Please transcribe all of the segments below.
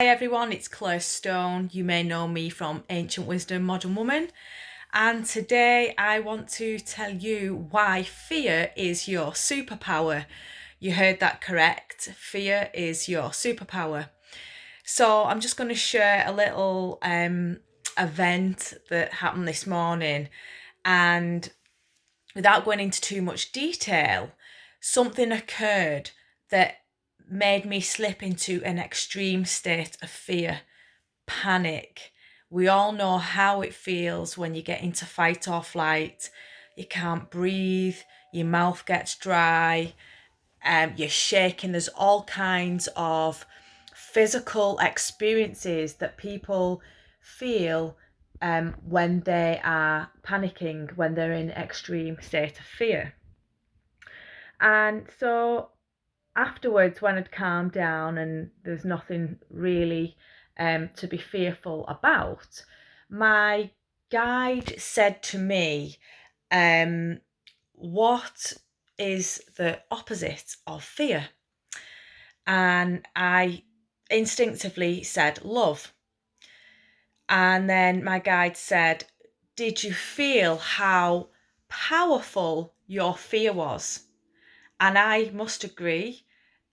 Hi everyone, it's Claire Stone. You may know me from Ancient Wisdom, Modern Woman. And today I want to tell you why fear is your superpower. You heard that correct. Fear is your superpower. So I'm just going to share a little event that happened this morning. And without going into too much detail, something occurred that made me slip into an extreme state of fear, panic. We all know how it feels when you get into fight or flight. You can't breathe, your mouth gets dry, you're shaking. There's all kinds of physical experiences that people feel when they are panicking, when they're in extreme state of fear. And so afterwards, when I'd calmed down and there's nothing really to be fearful about, my guide said to me, what is the opposite of fear? And I instinctively said love. And then my guide said, did you feel how powerful your fear was? And I must agree,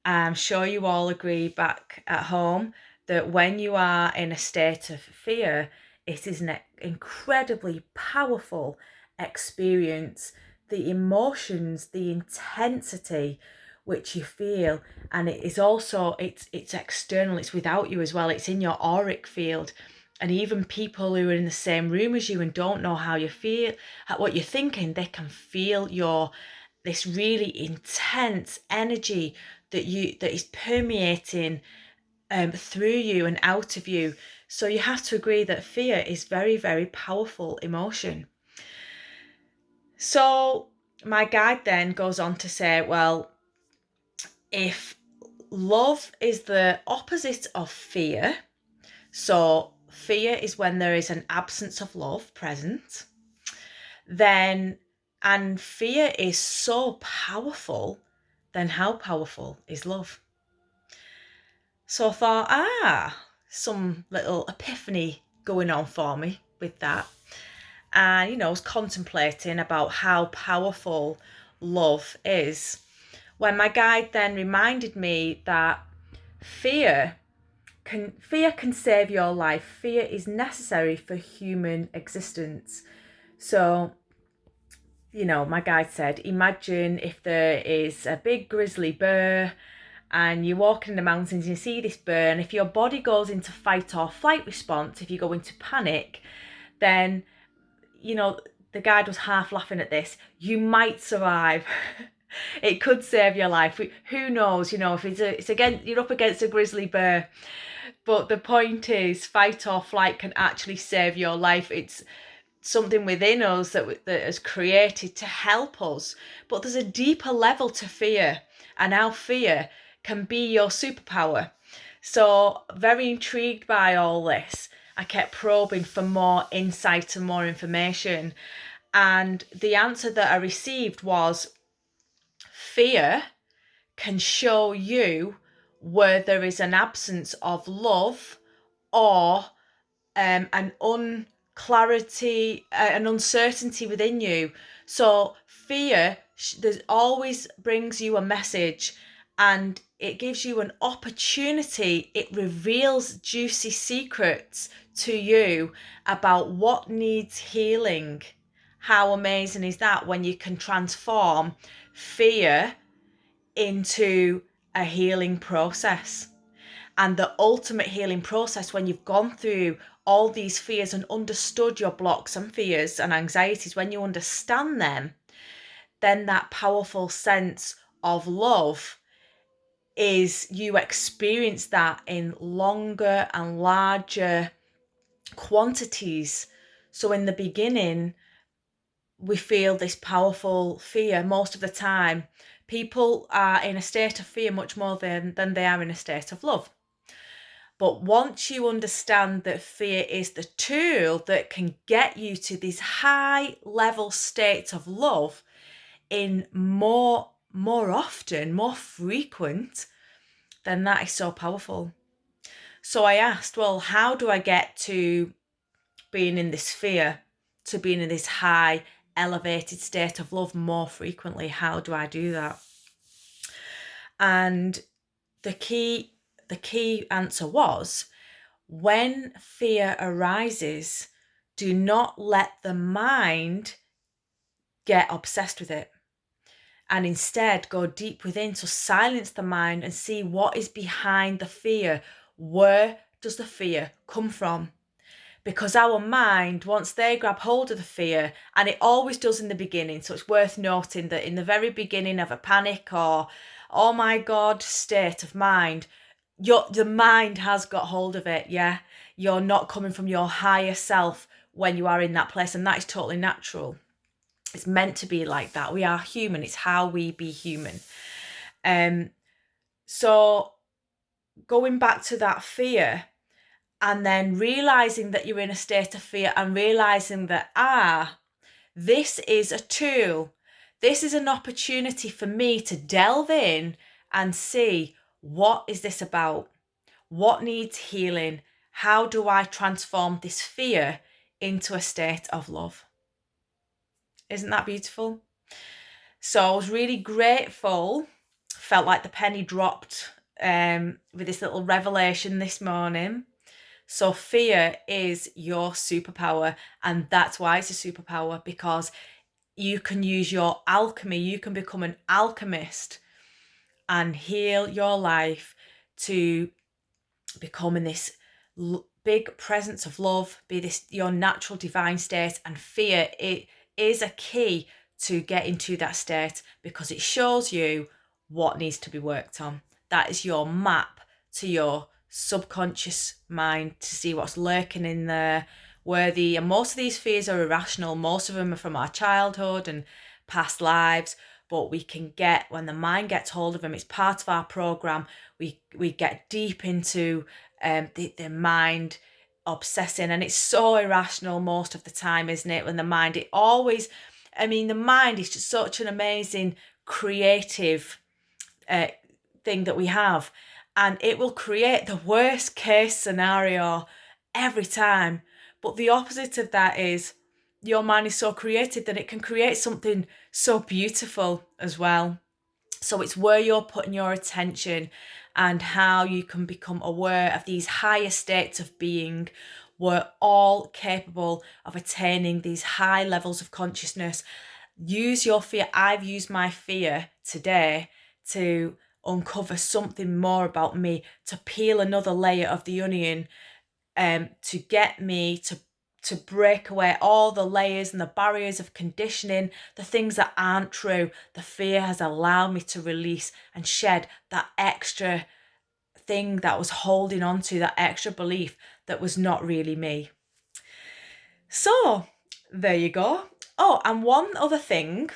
I'm sure you all agree back at home, that when you are in a state of fear, it is an incredibly powerful experience. The emotions, the intensity which you feel, and it is also it's external, it's without you as well, it's in your auric field. And even people who are in the same room as you and don't know how you feel, what you're thinking, they can feel your this really intense energy that is permeating through you and out of you. So you have to agree that fear is very, very powerful emotion. So my guide then goes on to say, well, if love is the opposite of fear, so fear is when there is an absence of love present, then, and fear is so powerful, then how powerful is love? So I thought, some little epiphany going on for me with that. And, I was contemplating about how powerful love is, when my guide then reminded me that fear fear can save your life. Fear is necessary for human existence. So, my guide said, imagine if there is a big grizzly bear and you're walking in the mountains and you see this bear, and if your body goes into fight or flight response, if you go into panic, then, the guide was half laughing at this, you might survive. It could save your life. Who knows, if it's again, you're up against a grizzly bear. But the point is, fight or flight can actually save your life. It's something within us that is created to help us. But there's a deeper level to fear, and our fear can be your superpower. So, very intrigued by all this, I kept probing for more insight and more information. And the answer that I received was fear can show you where there is an absence of love or an unclarity, an uncertainty within you. So fear, there's always brings you a message, and it gives you an opportunity. It reveals juicy secrets to you about what needs healing. How amazing is that when you can transform fear into a healing process? And the ultimate healing process, when you've gone through all these fears and understood your blocks and fears and anxieties, when you understand them, then that powerful sense of love is, you experience that in longer and larger quantities. So in the beginning, we feel this powerful fear. Most of the time, people are in a state of fear much more than they are in a state of love. But once you understand that fear is the tool that can get you to these high level states of love in more often, more frequent, then that is so powerful. So I asked, well, how do I get to being in this fear, to being in this high, elevated state of love more frequently? How do I do that? And the key answer was, when fear arises, do not let the mind get obsessed with it, and instead go deep within to silence the mind and see what is behind the fear. Where does the fear come from? Because our mind, once they grab hold of the fear, and it always does in the beginning, so it's worth noting that in the very beginning of a panic or oh my god state of mind, the mind has got hold of it. Yeah, you're not coming from your higher self when you are in that place, and that is totally natural. It's meant to be like that. We are human. It's how we be human. So going back to that fear, and then realizing that you're in a state of fear, and realizing that, this is a tool. This is an opportunity for me to delve in and see, what is this about? What needs healing? How do I transform this fear into a state of love? Isn't that beautiful? So I was really grateful, felt like the penny dropped with this little revelation this morning. So fear is your superpower, and that's why it's a superpower, because you can use your alchemy. You can become an alchemist and heal your life to become in this big presence of love, be this your natural divine state. And fear, it is a key to get into that state, because it shows you what needs to be worked on. That is your map to your subconscious mind to see what's lurking in there. And most of these fears are irrational. Most of them are from our childhood and past lives, but we can get, when the mind gets hold of them, it's part of our program. We get deep into the mind obsessing, and it's so irrational most of the time, isn't it? When the mind, the mind is just such an amazing creative thing that we have, and it will create the worst case scenario every time. But the opposite of that is, your mind is so creative that it can create something so beautiful as well. So it's where you're putting your attention, and how you can become aware of these higher states of being. We're all capable of attaining these high levels of consciousness. Use your fear. I've used my fear today to uncover something more about me, to peel another layer of the onion, to get me to break away all the layers and the barriers of conditioning, the things that aren't true. The fear has allowed me to release and shed that extra thing that was holding on to, that extra belief that was not really me. So there you go. Oh, and one other thing,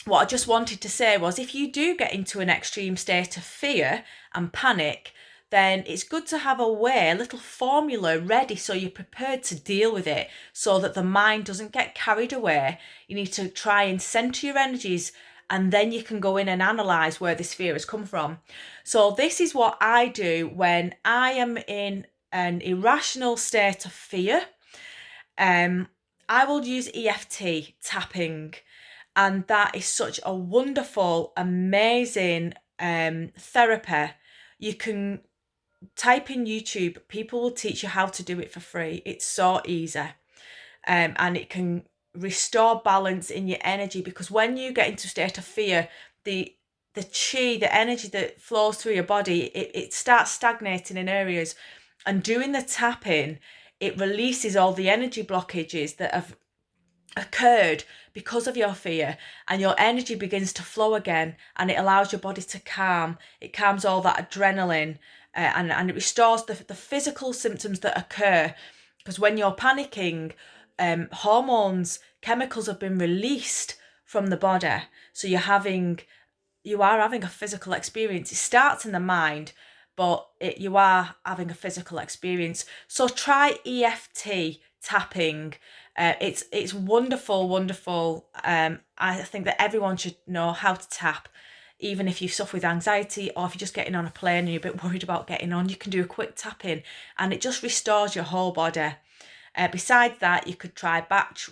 what I just wanted to say was, if you do get into an extreme state of fear and panic, then it's good to have a little formula ready, so you're prepared to deal with it, so that the mind doesn't get carried away. You need to try and center your energies, and then you can go in and analyze where this fear has come from. So this is what I do when I am in an irrational state of fear. I will use EFT tapping, and that is such a wonderful, amazing therapy. You can type in YouTube, people will teach you how to do it for free. It's so easy, and it can restore balance in your energy, because when you get into a state of fear, the chi, the energy that flows through your body, it starts stagnating in areas. And doing the tapping, it releases all the energy blockages that have occurred because of your fear, and your energy begins to flow again, and it allows your body to calm. It calms all that adrenaline, and it restores the physical symptoms that occur, because when you're panicking, hormones, chemicals have been released from the body, so you are having a physical experience. It starts in the mind, but you are having a physical experience. So try EFT tapping. It's wonderful. I think that everyone should know how to tap. even if you suffer with anxiety, or if you're just getting on a plane and you're a bit worried about getting on, you can do a quick tap in and it just restores your whole body. Besides that, you could try batch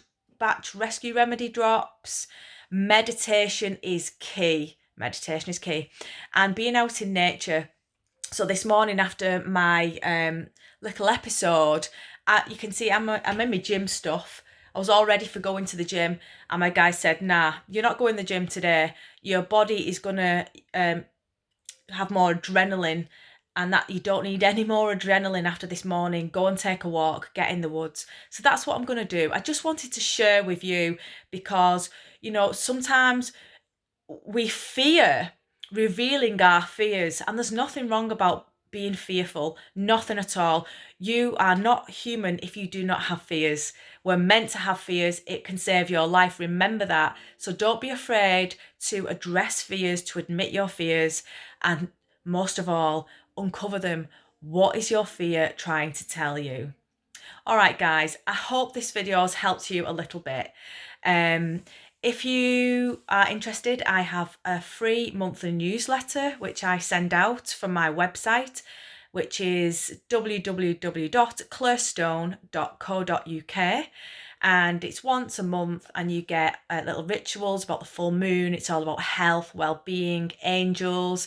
rescue remedy drops. Meditation is key. Meditation is key. And being out in nature. So this morning after my little episode, you can see I'm in my gym stuff. I was all ready for going to the gym, and my guy said, "Nah, you're not going to the gym today. Your body is gonna have more adrenaline, and that you don't need any more adrenaline after this morning. Go and take a walk, get in the woods." So that's what I'm going to do. I just wanted to share with you because, sometimes we fear revealing our fears, and there's nothing wrong about being fearful, nothing at all. You are not human if you do not have fears. We're meant to have fears. It can save your life. Remember that. So don't be afraid to address fears, to admit your fears, and most of all, uncover them. What is your fear trying to tell you? All right, guys, I hope this video has helped you a little bit. If you are interested, I have a free monthly newsletter which I send out from my website, which is www.clairstone.co.uk, and it's once a month, and you get little rituals about the full moon. It's all about health, well-being, angels,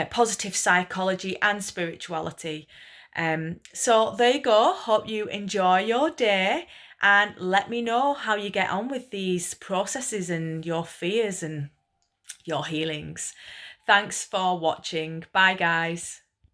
positive psychology and spirituality. So there you go. Hope you enjoy your day, and let me know how you get on with these processes and your fears and your healings. Thanks for watching. Bye, guys.